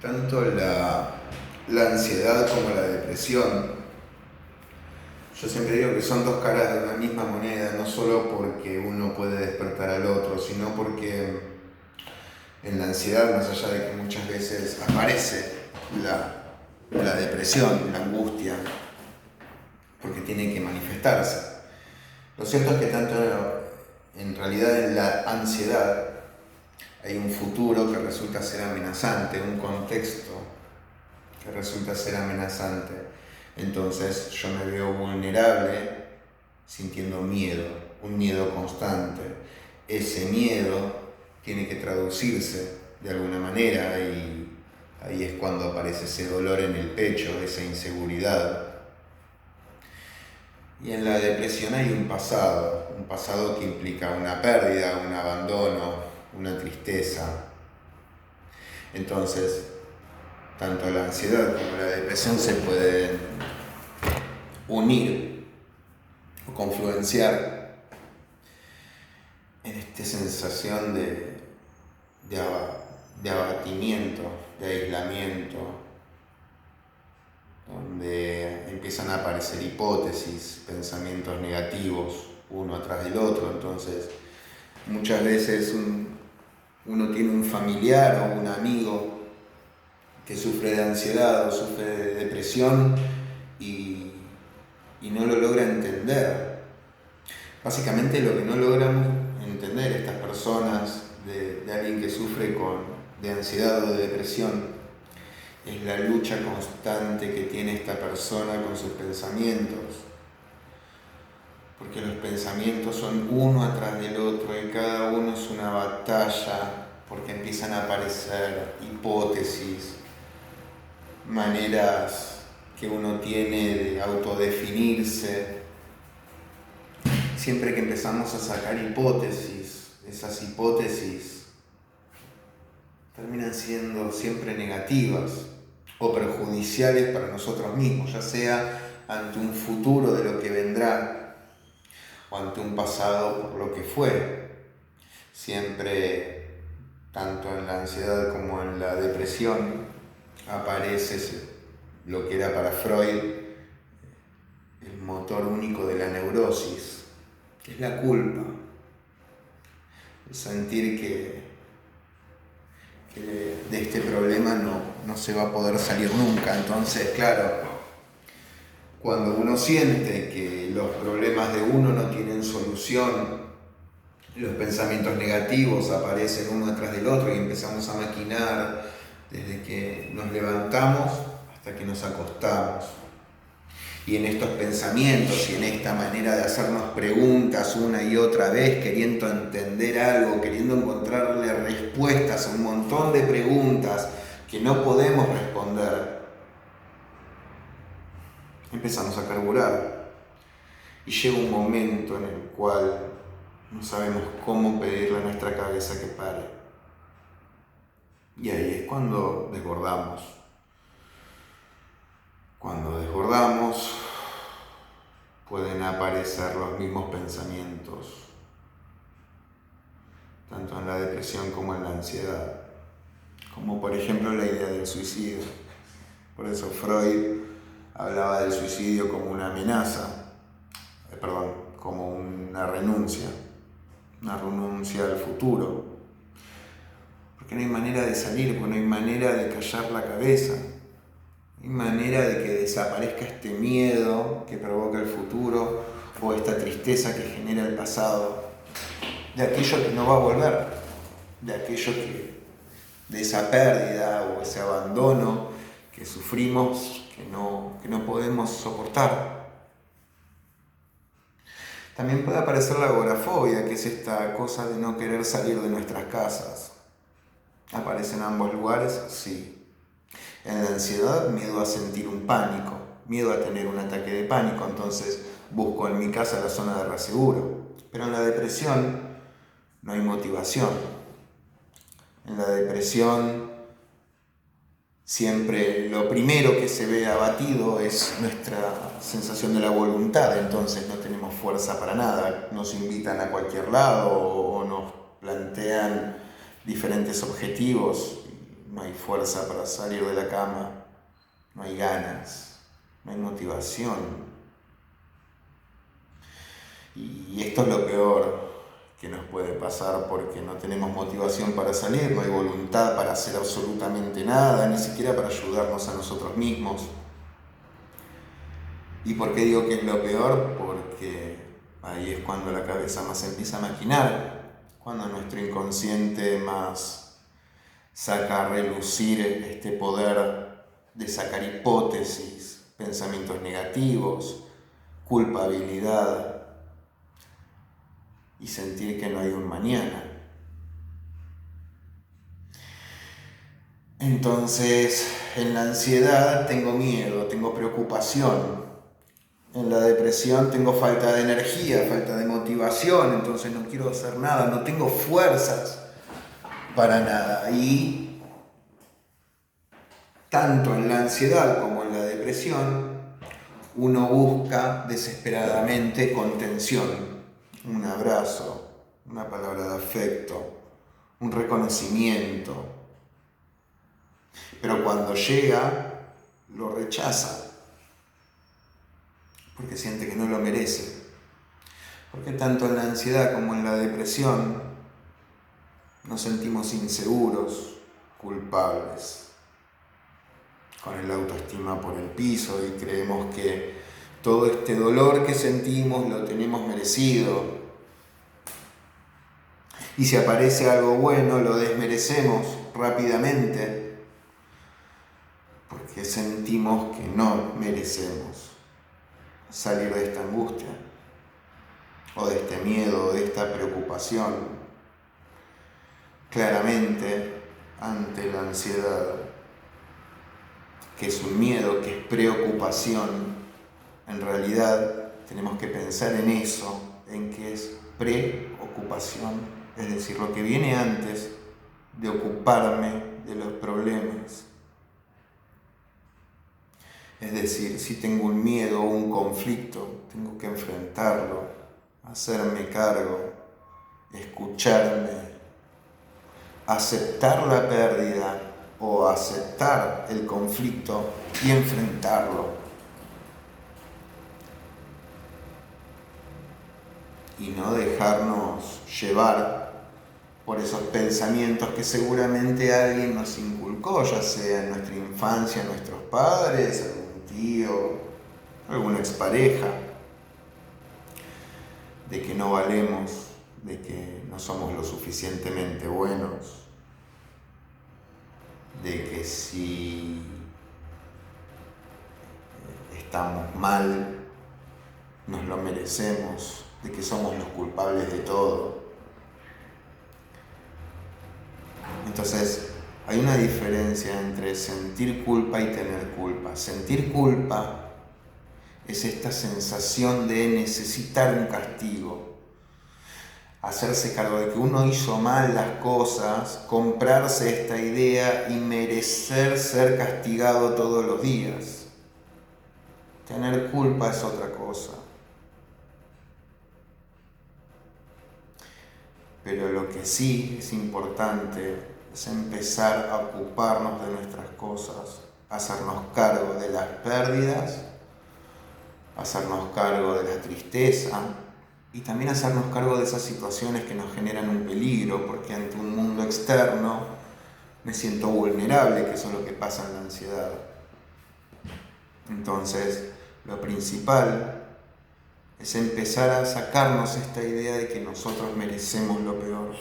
Tanto la ansiedad como la depresión, yo siempre digo que son dos caras de una misma moneda, no solo porque uno puede despertar al otro, sino porque en la ansiedad, más allá de que muchas veces aparece la depresión, la angustia, porque tiene que manifestarse. Lo cierto es que tanto en realidad en la ansiedad hay un futuro que resulta ser amenazante, un contexto que resulta ser amenazante. Entonces yo me veo vulnerable sintiendo miedo, un miedo constante. Ese miedo tiene que traducirse de alguna manera y ahí es cuando aparece ese dolor en el pecho, esa inseguridad. Y en la depresión hay un pasado que implica una pérdida, un abandono, una tristeza. Entonces, tanto la ansiedad como la depresión se pueden unir o confluenciar en esta sensación de abatimiento, de aislamiento, donde empiezan a aparecer hipótesis, pensamientos negativos, uno atrás del otro. Entonces, muchas veces uno tiene un familiar o un amigo que sufre de ansiedad o sufre de depresión y no lo logra entender. Básicamente lo que no logramos entender estas personas de alguien que sufre de ansiedad o de depresión es la lucha constante que tiene esta persona con sus pensamientos. Porque los pensamientos son uno atrás del otro y cada uno es una batalla, porque empiezan a aparecer hipótesis, maneras que uno tiene de autodefinirse. Siempre que empezamos a sacar hipótesis, esas hipótesis terminan siendo siempre negativas o perjudiciales para nosotros mismos, ya sea ante un futuro de lo que vendrá o ante un pasado por lo que fue. Siempre, tanto en la ansiedad como en la depresión, aparece lo que era para Freud el motor único de la neurosis, que es la culpa, el sentir que de este problema no se va a poder salir nunca. Entonces, claro, cuando uno siente que los problemas de uno no tienen solución, los pensamientos negativos aparecen uno atrás del otro y empezamos a maquinar desde que nos levantamos hasta que nos acostamos. Y en estos pensamientos y en esta manera de hacernos preguntas una y otra vez, queriendo entender algo, queriendo encontrarle respuestas a un montón de preguntas que no podemos responder, empezamos a carburar. Y llega un momento en el cual no sabemos cómo pedirle a nuestra cabeza que pare. Y ahí es cuando desbordamos. Cuando desbordamos, pueden aparecer los mismos pensamientos, tanto en la depresión como en la ansiedad, como por ejemplo la idea del suicidio. Por eso Freud hablaba del suicidio como una amenaza, como una renuncia al futuro, porque no hay manera de salir, porque no hay manera de callar la cabeza. No hay manera de que desaparezca este miedo que provoca el futuro o esta tristeza que genera el pasado, de aquello que no va a volver, de esa pérdida o ese abandono que sufrimos, que no podemos soportar. También puede aparecer la agorafobia, que es esta cosa de no querer salir de nuestras casas. ¿Aparece en ambos lugares? Sí. En la ansiedad, miedo a sentir un pánico, miedo a tener un ataque de pánico, entonces busco en mi casa la zona de reaseguro. Pero en la depresión no hay motivación. En la depresión siempre lo primero que se ve abatido es nuestra sensación de la voluntad, entonces no tenemos fuerza para nada. Nos invitan a cualquier lado o nos plantean diferentes objetivos. no hay fuerza para salir de la cama, no hay ganas, no hay motivación. Y esto es lo peor que nos puede pasar, porque no tenemos motivación para salir, no hay voluntad para hacer absolutamente nada, ni siquiera para ayudarnos a nosotros mismos. ¿Y por qué digo que es lo peor? Porque ahí es cuando la cabeza más empieza a maquinar, cuando nuestro inconsciente más saca a relucir este poder de sacar hipótesis, pensamientos negativos, culpabilidad y sentir que no hay un mañana. Entonces, en la ansiedad tengo miedo, tengo preocupación. En la depresión tengo falta de energía, falta de motivación, entonces no quiero hacer nada, no tengo fuerzas para nada. Y tanto en la ansiedad como en la depresión, uno busca desesperadamente contención, un abrazo, una palabra de afecto, un reconocimiento. Pero cuando llega, lo rechaza, porque siente que no lo merece. Porque tanto en la ansiedad como en la depresión nos sentimos inseguros, culpables, con el autoestima por el piso, y creemos que todo este dolor que sentimos lo tenemos merecido. Y si aparece algo bueno, lo desmerecemos rápidamente, porque sentimos que no merecemos salir de esta angustia, o de este miedo, o de esta preocupación. Claramente, ante la ansiedad, que es un miedo, que es preocupación, en realidad tenemos que pensar en eso, en que es preocupación, es decir, lo que viene antes de ocuparme de los problemas. Es decir, si tengo un miedo o un conflicto, tengo que enfrentarlo, hacerme cargo, escucharme, aceptar la pérdida o aceptar el conflicto y enfrentarlo. Y no dejarnos llevar por esos pensamientos que seguramente alguien nos inculcó, ya sea en nuestra infancia, nuestros padres, algún tío, alguna expareja, de que no valemos, de que no somos lo suficientemente buenos, de que si estamos mal, nos lo merecemos, de que somos los culpables de todo. Entonces, hay una diferencia entre sentir culpa y tener culpa. Sentir culpa es esta sensación de necesitar un castigo, hacerse cargo de que uno hizo mal las cosas, comprarse esta idea y merecer ser castigado todos los días. Tener culpa es otra cosa. Pero lo que sí es importante es empezar a ocuparnos de nuestras cosas, hacernos cargo de las pérdidas, hacernos cargo de la tristeza y también hacernos cargo de esas situaciones que nos generan un peligro, porque ante un mundo externo me siento vulnerable, que eso es lo que pasa en la ansiedad. Entonces, lo principal es empezar a sacarnos esta idea de que nosotros merecemos lo peor.